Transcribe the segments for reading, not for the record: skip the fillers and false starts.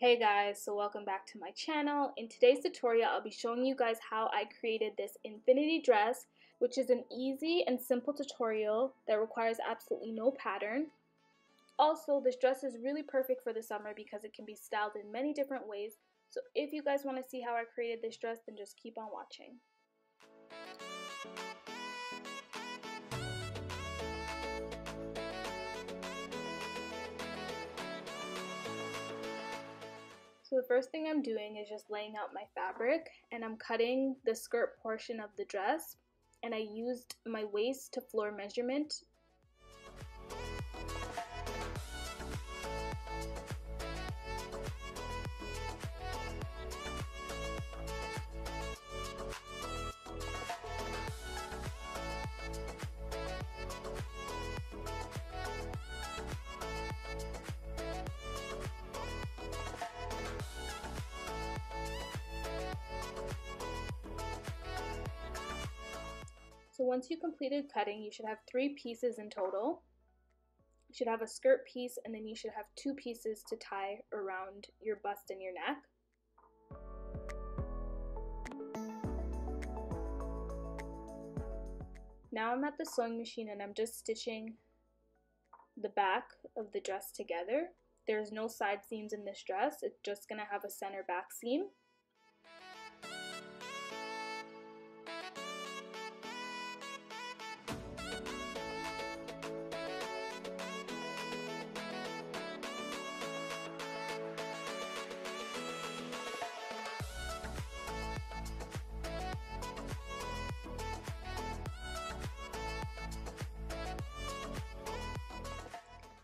Hey guys, so welcome back to my channel. In today's tutorial, I'll be showing you guys how I created this infinity dress, which is an easy and simple tutorial that requires absolutely no pattern. Also, this dress is really perfect for the summer because it can be styled in many different ways. So if you guys want to see how I created this dress, then just keep on watching. So the first thing I'm doing is just laying out my fabric, and I'm cutting the skirt portion of the dress, and I used my waist to floor measurement. So once you completed cutting, you should have 3 pieces in total. You should have a skirt piece, and then you should have 2 pieces to tie around your bust and your neck. Now I'm at the sewing machine and I'm just stitching the back of the dress together. There's no side seams in this dress, it's just gonna have a center back seam.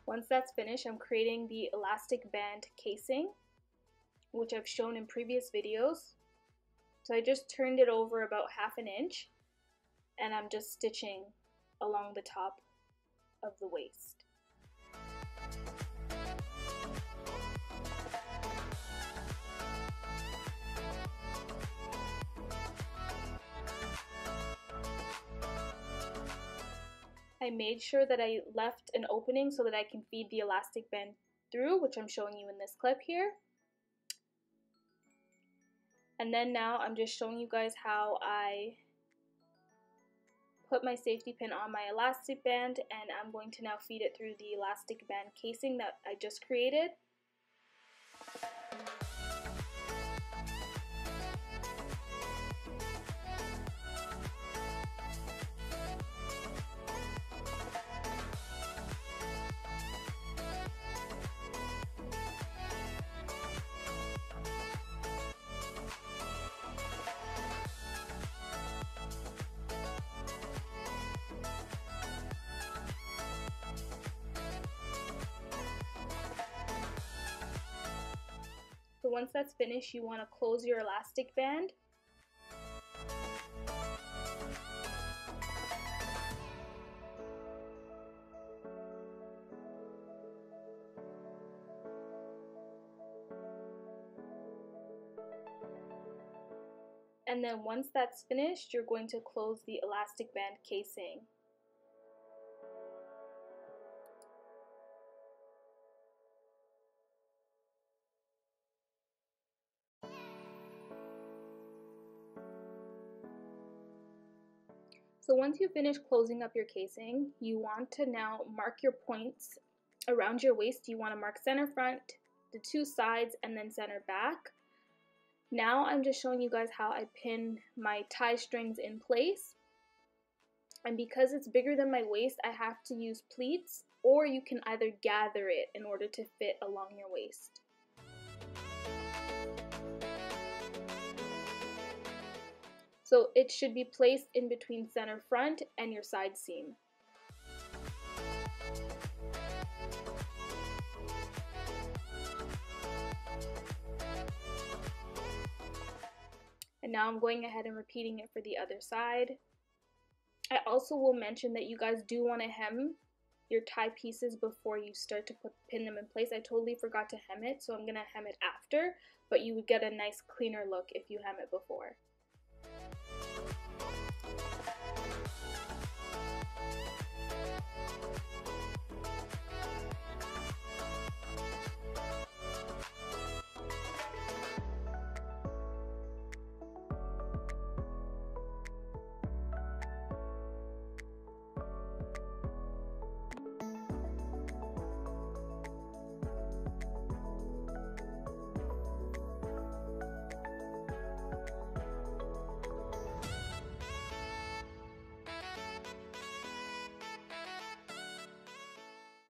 Once that's finished, I'm creating the elastic band casing, which I've shown in previous videos. So I just turned it over about 1/2 inch, and I'm just stitching along the top of the waist. I made sure that I left an opening so that I can feed the elastic band through, which I'm showing you in this clip here. And then now I'm just showing you guys how I put my safety pin on my elastic band, and I'm going to now feed it through the elastic band casing that I just created. So once that's finished, you want to close your elastic band. And then once that's finished, you're going to close the elastic band casing. So once you finish closing up your casing, you want to now mark your points around your waist. You want to mark center front, the 2 sides, and then center back. Now I'm just showing you guys how I pin my tie strings in place. And because it's bigger than my waist, I have to use pleats, or you can either gather it in order to fit along your waist. So it should be placed in between center front and your side seam. And now I'm going ahead and repeating it for the other side. I also will mention that you guys do want to hem your tie pieces before you start to pin them in place. I totally forgot to hem it, so I'm going to hem it after, but you would get a nice cleaner look if you hem it before.